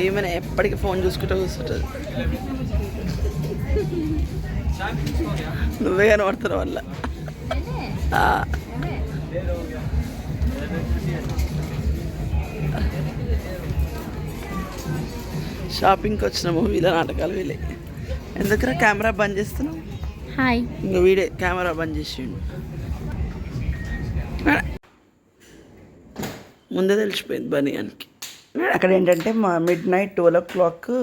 ఏమైనా ఎప్పటికీ ఫోన్ చూసుకుంటూ కూర్చుంటుంది. నువ్వే కనబడుతున్నావు వల్ల. షాపింగ్కి వచ్చిన మూవీలో నాటకాలు వీలే. ఎందుకురా కెమెరా బంద్ చేస్తున్నావు? హాయ్. ఇంకా వీడే కెమెరా బంద్ చేసిండు. ముందే తెలిసిపోయింది బనియానికి. అక్కడ ఏంటంటే మా మిడ్-నైట్ 12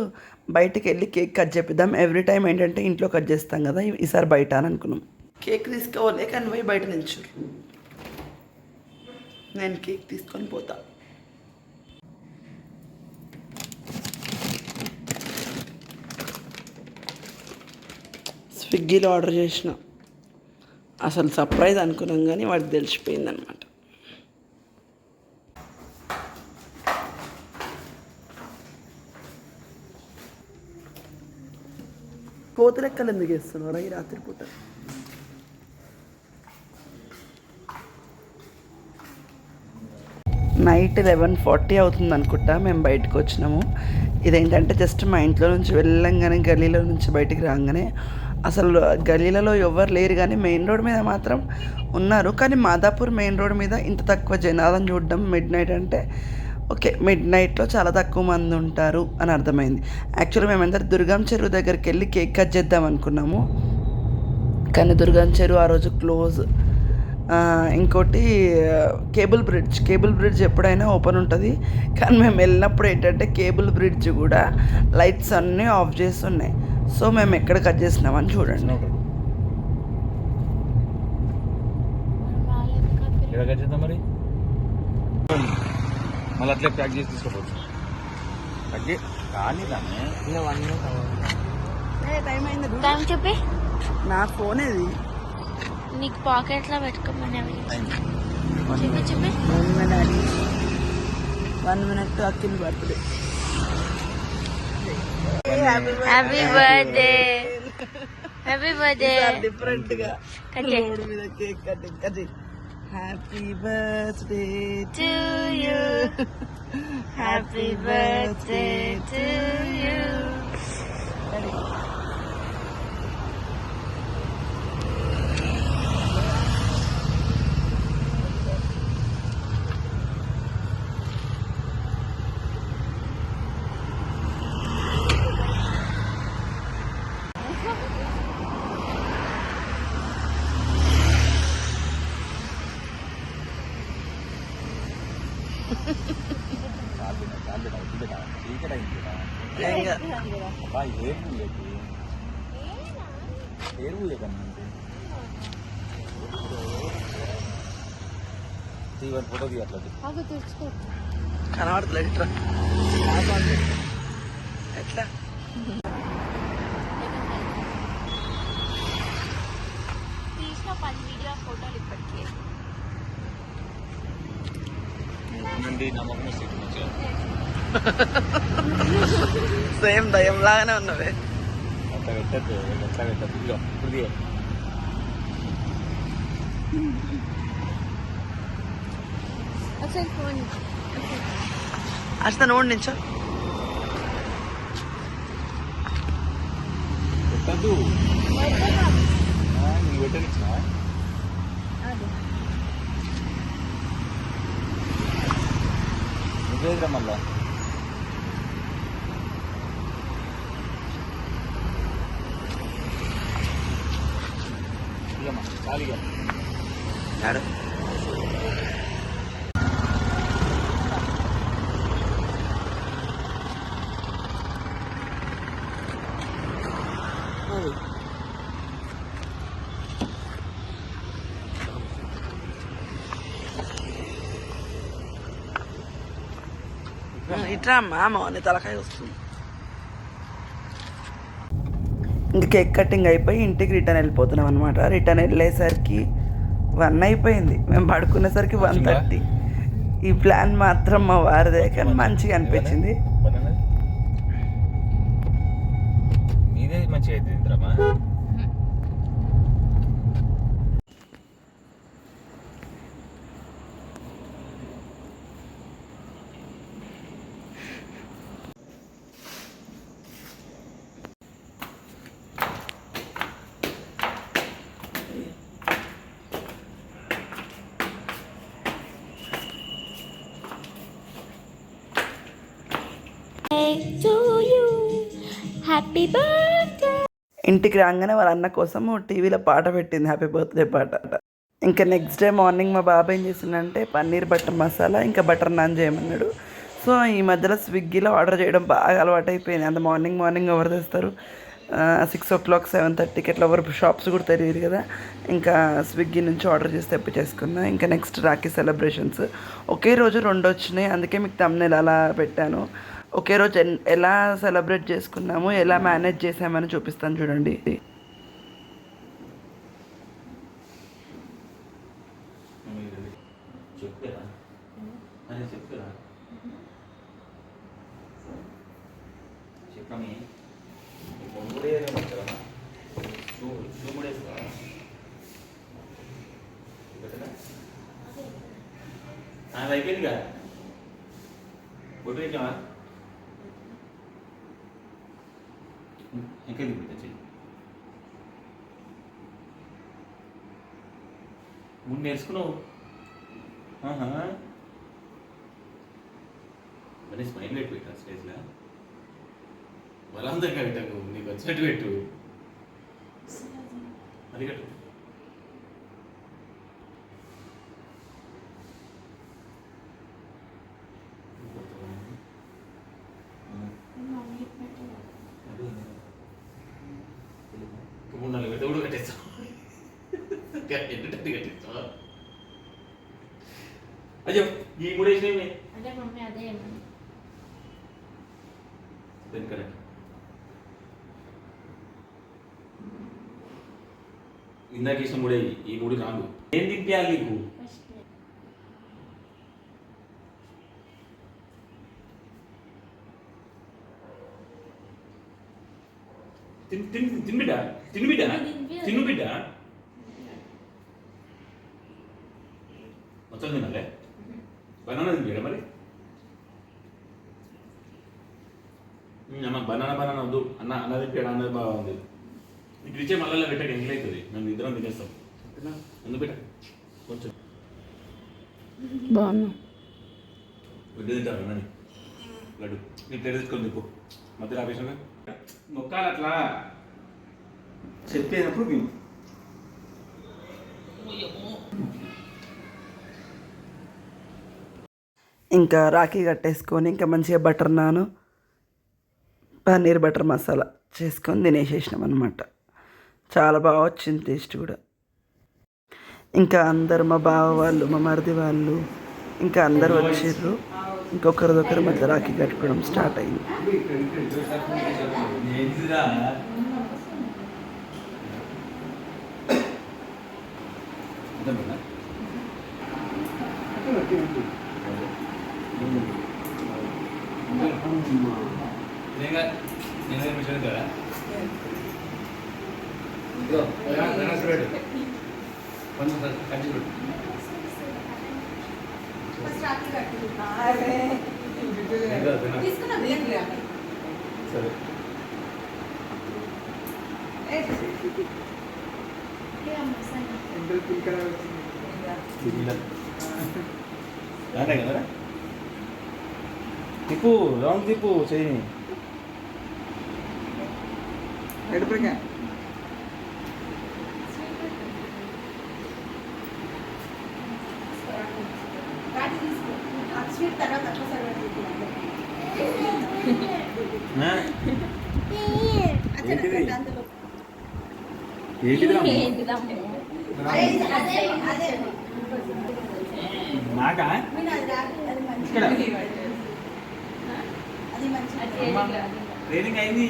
బయటికి వెళ్ళి కేక్ కట్ చేపిద్దాం. ఎవ్రీ టైం ఏంటంటే ఇంట్లో కట్ చేస్తాం కదా, ఈసారి బయట అని అనుకున్నాం. కేక్ తీసుకోవాలి కానీ పోయి బయట నిల్చోరు. నేను కేక్ తీసుకొని పోతా. స్విగ్గీలో ఆర్డర్ చేసిన. అసలు సర్ప్రైజ్ అనుకున్నాం కానీ వాడికి తెలిసిపోయిందనమాట. కోతలెక్కలు ఎందుకు వేస్తున్నారా ఈ రాత్రిపూట? నైట్ 11:40 అవుతుంది అనుకుంటా మేము బయటకు వచ్చినాము. ఇదేంటంటే జస్ట్ మా ఇంట్లో నుంచి వెళ్ళంగానే గలీలో నుంచి బయటికి రాగానే అసలు గలీలలో ఎవరు లేరు, కానీ మెయిన్ రోడ్ మీద మాత్రం ఉన్నారు. కానీ మాదాపూర్ మెయిన్ రోడ్ మీద ఇంత తక్కువ జనాలను చూడడం మిడ్-నైట్ అంటే ఓకే, మిడ్-నైట్లో చాలా తక్కువ మంది ఉంటారు అని అర్థమైంది. యాక్చువల్గా మేమందరం దుర్గం చెరువు దగ్గరికి వెళ్ళి కేక్ కట్ చేద్దాం అనుకున్నాము, కానీ దుర్గం చెరువు ఆ రోజు క్లోజ్. ఇంకోటి కేబుల్ బ్రిడ్జ్ ఎప్పుడైనా ఓపెన్ ఉంటుంది, కానీ మేము వెళ్ళినప్పుడు ఏంటంటే కేబుల్ బ్రిడ్జ్ కూడా లైట్స్ అన్నీ ఆఫ్ చేసి ఉన్నాయి. సో మేము ఎక్కడ కట్ చేసినామని చూడండి. మళ్ళీ అట్లే ప్యాక్ చేసి తీసుకోవచ్చు. కానీ టైం అయింది. టైం చెప్పి నా ఫోన్ ఇది నీకు పాకెట్లో పెట్టుకోమని చెప్పి 1 minute Akhil birthday. Happy birthday. Happy birthday. Different గా రోడ్ మీద cake cutting. Happy birthday to you. Happy birthday to you. Photo తీయట్లా కనబడతలేదు. ఎట్లా తీసిన 10 వీడియో ఫోటోలు ఇప్పటికే సేమ్ దయ్యం లాగానే ఉన్నవే. అస్త నోడి నుంచో మళ్ళా ఖాళీగా ఇట్లా మామ అని తలకాయ వస్తుంది. ఇంక కేక్ కటింగ్ అయిపోయి ఇంటికి రిటర్న్ వెళ్ళిపోతున్నాం అనమాట. రిటర్న్ వెళ్ళేసరికి 1 అయిపోయింది. మేము పడుకునేసరికి 1:30. ఈ ప్లాన్ మాత్రం మా వారిదే, కానీ మంచిగా అనిపించింది. Happy birthday. ఇంటికి రాగానే వాళ్ళ అన్న కోసం టీవీలో పాట పెట్టింది, హ్యాపీ బర్త్డే పాట. ఇంకా నెక్స్ట్ డే మార్నింగ్ మా బాబాయ్ ఏం చేసిందంటే పన్నీర్ బటర్ మసాలా ఇంకా బటర్ నాన్ చేయమన్నాడు. సో ఈ మధ్యలో స్విగ్గీలో ఆర్డర్ చేయడం బాగా అలవాటు అయిపోయింది. అంత మార్నింగ్ ఎవరు తెస్తారు, 6 o'clock 7:30కి అట్లా ఎవరు షాప్స్ కూడా తెలియదు కదా. ఇంకా స్విగ్గీ నుంచి ఆర్డర్ చేసి తెప్పించేసుకున్నా. ఇంకా నెక్స్ట్ రాఖీ సెలబ్రేషన్స్ ఒకే రోజు 2 వచ్చినాయి, అందుకే మీకు thumbnail అలా పెట్టాను. ఒకే రోజు ఎలా సెలబ్రేట్ చేసుకున్నాము, ఎలా మేనేజ్ చేసామని చూపిస్తాను చూడండి. చెప్పారా అని చెప్పారా చెప్పని అది అయిపోయింది కదా, బొట్టు పెట్టావా ఇంకేది పెట్టచ్చు ముందు నేర్చుకున్నావు. మరి స్మైల్ పెట్టి పెట్టా స్టేజ్లో బలవంతంగా పెట్టకు, నీకు వచ్చినట్టు పెట్టు. అది కట్టు. మూడు నాలుగు పెడితే కూడా కట్టేస్తావు, ఎన్నిటట్టు కట్టేస్తావా? అయ్యో ఈ మూడు వేసినవి అంటే మమ్మీ అదే కరెక్ట్. ఇందాక వేసిన మూడే, ఈ మూడు రాంగు. ఏం తింపేయాలి నీకు? తిన్బిడ్డ తిన్బిడ్డ తిను బిడ్డ, మొత్తం తినాలే. బనానా తినిపించడా మరి? అన్న బనానా వద్దు అన్న, అన్న తింపాడు, అన్నది బాగా ఉంది. నీకు ఇచ్చే మళ్ళీ పెట్టాక ఎంగిల్ అవుతుంది, మేము ఇద్దరం తినేస్తాం. ఎందుకు పెట్ట కొంచెం బాగున్నా బిడ్డ తింటారు అన్నని లడ్డు. నీ ప్లేట్ తెచ్చుకొని తిప్పు, మధ్యలో ఆపేసిన నొక్కాలి అట్లా చెప్పేటప్పుడు మేము ఇంకా రాఖీ కట్టేసుకొని ఇంకా మంచిగా బటర్ నాను పన్నీర్ బటర్ మసాలా చేసుకొని తినేసేసినాం అనమాట. చాలా బాగా వచ్చింది టేస్ట్ కూడా. ఇంకా అందరు మా బావ వాళ్ళు, మా మరిది వాళ్ళు ఇంకా అందరు వచ్చిర్రు. ఇంకొకరిదొకరి మధ్య రాఖీ కట్టుకోవడం స్టార్ట్ అయింది. కదా తిప్పు, రౌండ్ తిప్పు చేయి. నాకా ఇక్కడ ట్రైనింగ్ అయింది.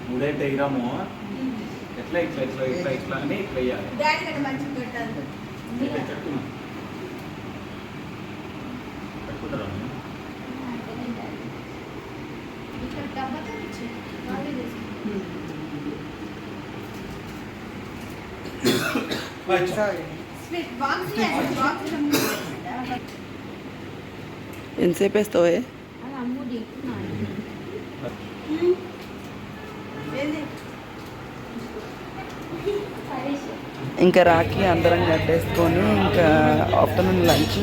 మూడే టైగ్రాము ఎట్లా ఇట్లా ఇట్లా ఇట్లా ఇట్లా అని ఇట్లా వేయాలి. కట్టుకుంటారా? ఎంతసేపు వేస్తావే? ఇంకా రాఖీ అందరం కట్టేసుకొని ఇంకా ఆఫ్టర్నూన్ లంచ్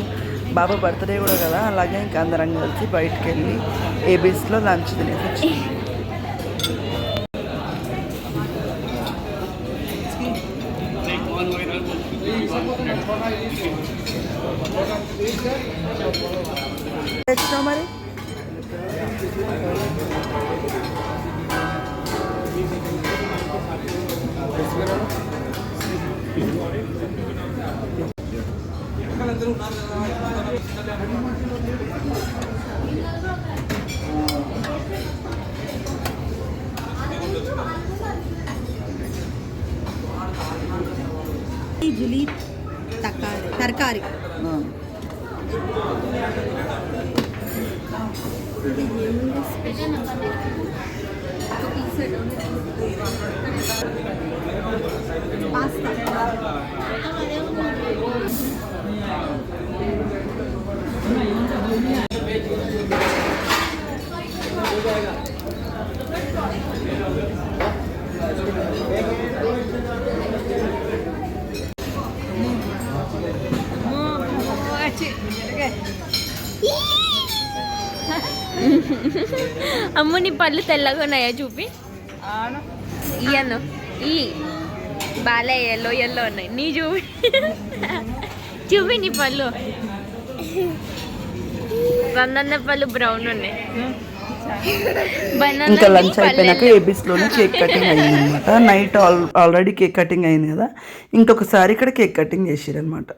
బాబా బర్త్డే కూడా కదా, అలాగే ఇంకా అందరం కలిసి బయటికి వెళ్ళి ఏబీస్లో లంచ్ తినేసి వచ్చాం. తెచ్చినావు మరి ఇడ్లీ తరకారి పాస్తా అమ్ము నీ పళ్ళు తెల్లగా ఉన్నాయా చూపి. ఇయ్యను ఈ బాలే ఎల్లో ఎల్లో ఉన్నాయి. నీ చూపి చూపి నీ పళ్ళు. బనానా పళ్ళు బ్రౌన్ ఉన్నాయి. ఇంకా లంచ్ అయిపోయినాక ఏబీస్లోనే కేక్ కటింగ్ అయింది అనమాట. నైట్ ఆల్రెడీ కేక్ కటింగ్ అయింది కదా, ఇంకొకసారి ఇక్కడ కేక్ కటింగ్ చేసిరనమాట.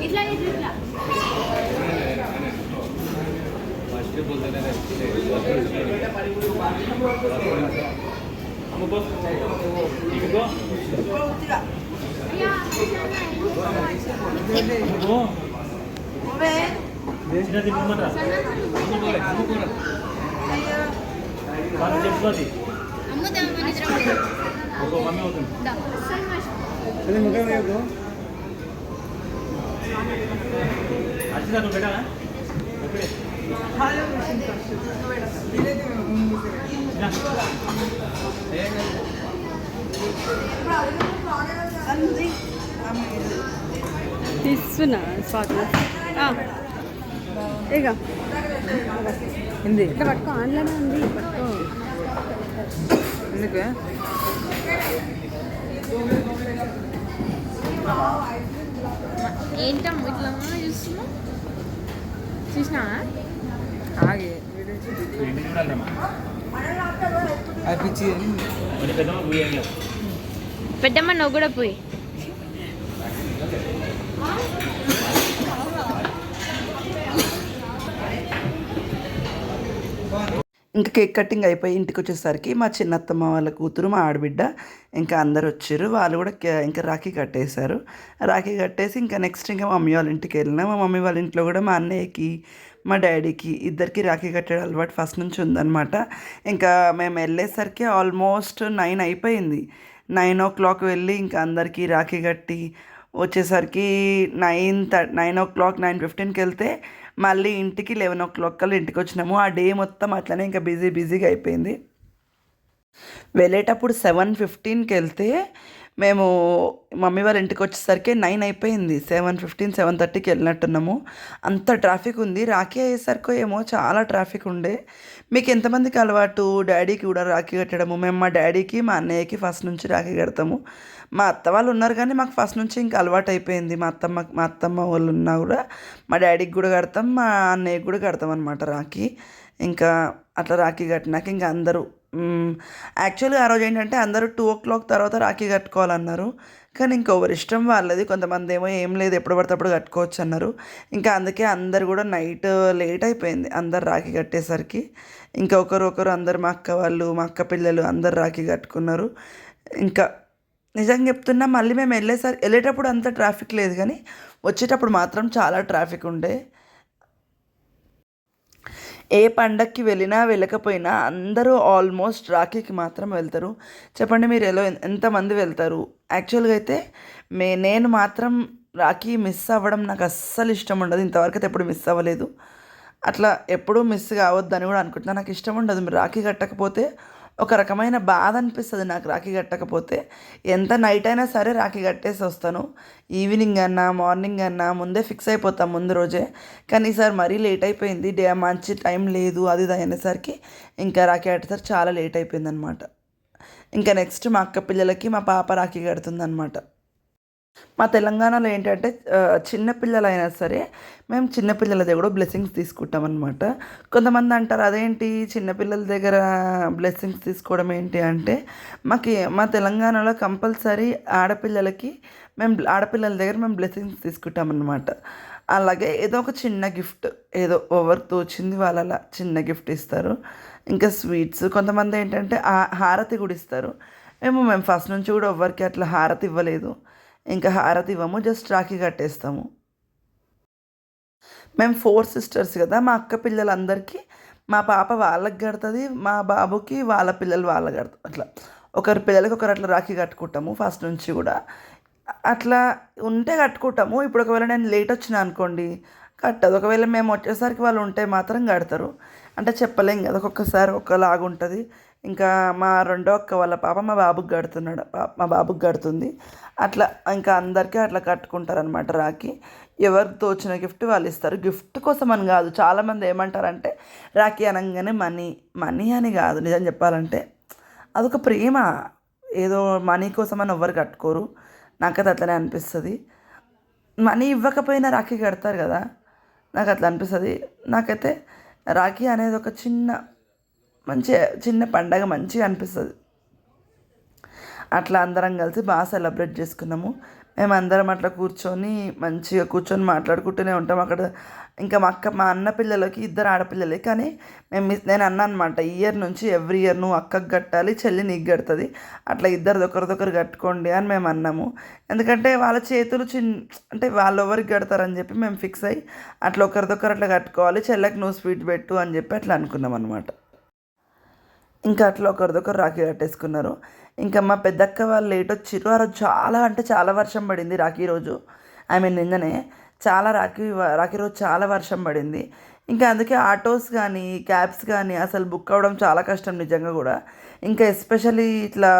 ఇట్లా ఇట్లా తీసుకున్నా స్పాట్ ఇక ఇట్లా పట్టుకో, ఆన్లైన్ ఉంది పట్టుకో. ఎందుకు ఏంటమ్మ ఇట్లా చూస్తున్నా? చూసినావా? ఆగే పెద్దమ్మ నువ్వు కూడా పోయి. ఇంకా కేక్ కటింగ్ అయిపోయి ఇంటికి వచ్చేసరికి మా చిన్నత్తమ్మ వాళ్ళ కూతురు, మా ఆడబిడ్డ ఇంకా అందరు వచ్చారు. వాళ్ళు కూడా ఇంకా రాఖీ కట్టేశారు. రాఖీ కట్టేసి ఇంకా నెక్స్ట్ ఇంకా మమ్మీ వాళ్ళ ఇంటికి వెళ్ళినా. మా మమ్మీ వాళ్ళ ఇంట్లో కూడా మా అన్నయ్యకి, మా డాడీకి ఇద్దరికి రాఖీ కట్టడం అలవాటు ఫస్ట్ నుంచి ఉందన్నమాట. ఇంకా మేము వెళ్ళేసరికి ఆల్మోస్ట్ 9 అయిపోయింది. 9 o'clock వెళ్ళి ఇంకా అందరికీ రాఖీ కట్టి వచ్చేసరికి 9 o'clock 9:15కి వెళ్తే మళ్ళీ ఇంటికి 11 o'clock కల్లా ఇంటికి వచ్చినాము. ఆ డే మొత్తం అట్లనే ఇంకా బిజీగా అయిపోయింది. వెళ్ళేటప్పుడు 7:15కి వెళ్తే మేము మమ్మీ వాళ్ళ ఇంటికి వచ్చేసరికి 9 అయిపోయింది. 7:15, 7:30కి వెళ్ళినట్టున్నాము. అంత ట్రాఫిక్ ఉంది. రాఖీ అయ్యేసరికో ఏమో చాలా ట్రాఫిక్ ఉండే. మీకు ఎంతమందికి అలవాటు డ్యాడీకి కూడా రాఖీ కట్టడము? మేము మా డ్యాడీకి మా అన్నయ్యకి ఫస్ట్ నుంచి రాఖీ కడతాము. మా అత్త వాళ్ళు ఉన్నారు కానీ మాకు ఫస్ట్ నుంచి ఇంకా అలవాటు అయిపోయింది. మా అత్తమ్మ వాళ్ళు ఉన్నా కూడా మా డ్యాడీకి కూడా కడతాం, మా అన్నయ్యకి కూడా కడతాం అనమాట రాఖీ. ఇంకా అట్లా రాఖీ కట్టినాక ఇంకా అందరూ యాక్చువల్గా ఆ రోజు ఏంటంటే అందరూ 2 o'clock తర్వాత రాఖీ కట్టుకోవాలన్నారు. కానీ ఇంకొకరి ఇష్టం వాళ్ళది. కొంతమంది ఏమో ఏం లేదు ఎప్పుడు పడితే అప్పుడు కట్టుకోవచ్చు అన్నారు. ఇంకా అందుకే అందరు కూడా నైట్ లేట్ అయిపోయింది అందరు రాఖీ కట్టేసరికి. ఇంకా ఒకరు అందరు మా అక్క వాళ్ళు మా అక్క పిల్లలు అందరు రాఖీ కట్టుకున్నారు. ఇంకా నిజంగా చెప్తున్నా మళ్ళీ మేము వెళ్ళేటప్పుడు అంత ట్రాఫిక్ లేదు కానీ వచ్చేటప్పుడు మాత్రం చాలా ట్రాఫిక్ ఉండే. ఏ పండక్కి వెళ్ళినా వెళ్ళకపోయినా అందరూ ఆల్మోస్ట్ రాఖీకి మాత్రం వెళ్తారు. చెప్పండి మీరు ఎంతమంది వెళ్తారు? యాక్చువల్గా అయితే నేను మాత్రం రాఖీ మిస్ అవ్వడం నాకు అస్సలు ఇష్టం ఉండదు. ఇంతవరకు అయితే ఎప్పుడు మిస్ అవ్వలేదు. అట్లా ఎప్పుడూ మిస్ కావద్దని కూడా అనుకుంటున్నా. నాకు ఇష్టం ఉండదు మీరు రాఖీ కట్టకపోతే. ఒక రకమైన బాధ అనిపిస్తుంది నాకు రాఖీ కట్టకపోతే. ఎంత నైట్ అయినా సరే రాఖీ కట్టేసి వస్తాను. ఈవినింగ్ అన్నా మార్నింగ్ అన్నా ముందే ఫిక్స్ అయిపోతాం ముందు రోజే. కానీ ఈసారి మరీ లేట్ అయిపోయింది. మంచి టైం లేదు అది ఇది అనేసరికి ఇంకా రాఖీ కట్టేసరికి చాలా లేట్ అయిపోయింది అనమాట. ఇంకా నెక్స్ట్ మా అక్క పిల్లలకి మా పాప రాఖీ కడుతుందనమాట. మా తెలంగాణలో ఏంటంటే చిన్నపిల్లలైనా సరే మేము చిన్నపిల్లల దగ్గర కూడా బ్లెస్సింగ్స్ తీసుకుంటాం అనమాట. కొంతమంది అంటారు అదేంటి చిన్నపిల్లల దగ్గర బ్లెస్సింగ్స్ తీసుకోవడం ఏంటి అంటే, మా తెలంగాణలో కంపల్సరీ ఆడపిల్లల దగ్గర మేము బ్లెస్సింగ్స్ తీసుకుంటాం అనమాట. అలాగే ఏదో ఒక చిన్న గిఫ్ట్ ఏదో ఎవరికి తోచింది వాళ్ళు అలా చిన్న గిఫ్ట్ ఇస్తారు. ఇంకా స్వీట్స్ కొంతమంది ఏంటంటే హారతి కూడా ఇస్తారు. మేము ఫస్ట్ నుంచి కూడా ఎవరికి అట్లా హారతి ఇవ్వలేదు. ఇంకా హారతి ఇవ్వము, జస్ట్ రాఖీ కట్టేస్తాము. మేము 4 sisters కదా. మా అక్క పిల్లలందరికీ మా పాప వాళ్ళకి కడుతుంది, మా బాబుకి వాళ్ళ పిల్లలు వాళ్ళకి కడతారు. అట్లా ఒకరి పిల్లలకి ఒకరు అట్లా రాఖీ కట్టుకుంటాము ఫస్ట్ నుంచి కూడా. అట్లా ఉంటే కట్టుకుంటాము. ఇప్పుడు ఒకవేళ నేను లేట్ వచ్చినా అనుకోండి కట్టదు. ఒకవేళ మేము వచ్చేసరికి వాళ్ళు ఉంటే మాత్రం కడతారు. అంటే చెప్పలేం కదా, ఒక్కొక్కసారి ఒకలాగుంటుంది. ఇంకా మా రెండో అక్క వాళ్ళ పాప మా బాబుకి కడుతుంది. అట్లా ఇంకా అందరికీ అట్లా కట్టుకుంటారనమాట రాఖీ. ఎవరికి తోచిన గిఫ్ట్ వాళ్ళు ఇస్తారు. గిఫ్ట్ కోసం అని కాదు, చాలామంది ఏమంటారంటే రాఖీ అనగానే మనీ అని కాదు. నిజం చెప్పాలంటే అదొక ప్రేమ. ఏదో మనీ కోసం అని ఎవ్వరు కట్టుకోరు. నాకైతే అట్లనే అనిపిస్తుంది. మనీ ఇవ్వకపోయినా రాఖీ కడతారు కదా, నాకు అట్లా అనిపిస్తుంది. నాకైతే రాఖీ అనేది ఒక చిన్న పండగ మంచిగా అనిపిస్తుంది. అట్లా అందరం కలిసి బాగా సెలబ్రేట్ చేసుకున్నాము. మేమందరం అట్లా మంచిగా కూర్చొని మాట్లాడుకుంటూనే ఉంటాం అక్కడ. ఇంకా మా అన్న పిల్లలకి 2 ఆడపిల్లలే. కానీ నేను అన్నా అనమాట, నుంచి ఎవ్రీ ఇయర్ నువ్వు అక్కకు కట్టాలి, చెల్లి నీకు కడుతుంది, అట్లా ఒకరిదొకరు కట్టుకోండి అని మేము అన్నాము. ఎందుకంటే వాళ్ళ చేతులు అంటే వాళ్ళు ఎవరికి కడతారని చెప్పి మేము ఫిక్స్ అయ్యి అట్లా ఒకరిదొకరు అట్లా కట్టుకోవాలి, చెల్లెకి నువ్వు స్వీట్ పెట్టు అని చెప్పి అట్లా అనుకున్నాం అనమాట. ఇంకా అట్లా ఒకరిదొకరు రాఖీ కట్టేసుకున్నారు. ఇంకా మా పెద్దక్క వాళ్ళు లేట్ వచ్చిర్రు. ఆ రోజు చాలా వర్షం పడింది రాఖీ రోజు. నిన్ననే రాఖీ రోజు చాలా వర్షం పడింది. ఇంకా అందుకే ఆటోస్ కానీ క్యాబ్స్ కానీ అసలు బుక్ అవ్వడం చాలా కష్టం నిజంగా కూడా. ఇంకా ఎస్పెషల్లీ ఇట్లా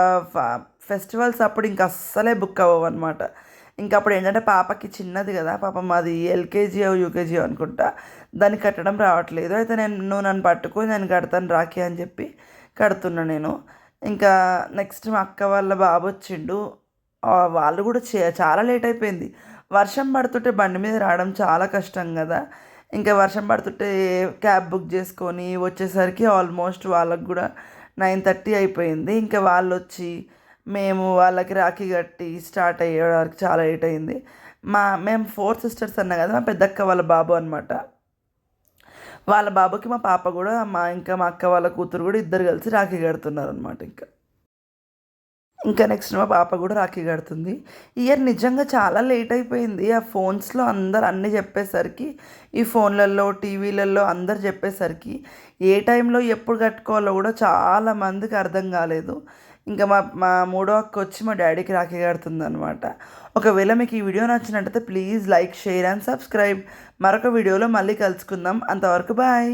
ఫెస్టివల్స్ అప్పుడు ఇంకా అస్సలే బుక్ అవ్వవు అనమాట. ఇంకా అప్పుడు ఏంటంటే పాపకి చిన్నది కదా, పాపం అది ఎల్కేజీ యూకేజీ అనుకుంటా, దాన్ని కట్టడం రావట్లేదు. అయితే నువ్వు నన్ను పట్టుకొని నేను కడతాను రాఖీ అని చెప్పి కడుతున్నా నేను. ఇంకా నెక్స్ట్ మా అక్క వాళ్ళ బాబు వచ్చిండు. వాళ్ళు కూడా చాలా లేట్ అయిపోయింది. వర్షం పడుతుంటే బండి మీద రావడం చాలా కష్టం కదా. ఇంకా వర్షం పడుతుంటే క్యాబ్ బుక్ చేసుకొని వచ్చేసరికి ఆల్మోస్ట్ వాళ్ళకు కూడా 9:30 అయిపోయింది. ఇంకా వాళ్ళు వచ్చి మేము వాళ్ళకి రాఖీ కట్టి స్టార్ట్ అయ్యేవారికి చాలా లేట్ అయింది. మేము 4 sisters అన్నా కదా, మా పెద్దక్క వాళ్ళ బాబు అనమాట. వాళ్ళ బాబుకి మా పాప కూడా మా అక్క వాళ్ళ కూతురు కూడా ఇద్దరు కలిసి రాఖీ కడుతున్నారు అనమాట. ఇంకా నెక్స్ట్ మా పాప కూడా రాఖీ కడుతుంది. ఇయర్ నిజంగా చాలా లేట్ అయిపోయింది. ఆ ఫోన్స్లో అందరు అన్నీ చెప్పేసరికి, ఈ ఫోన్లలో టీవీలలో అందరు చెప్పేసరికి ఏ టైంలో ఎప్పుడు కట్టుకోవాలో కూడా చాలా మందికి అర్థం కాలేదు. ఇంకా మా మూడో అక్క వచ్చి మా డాడీకి రాఖీ కడుతుంది అనమాట. ఒకవేళ మీకు ఈ వీడియో నచ్చినట్టయితే please like, share and subscribe. మరొక వీడియోలో మళ్ళీ కలుసుకుందాం. అంతవరకు బాయ్.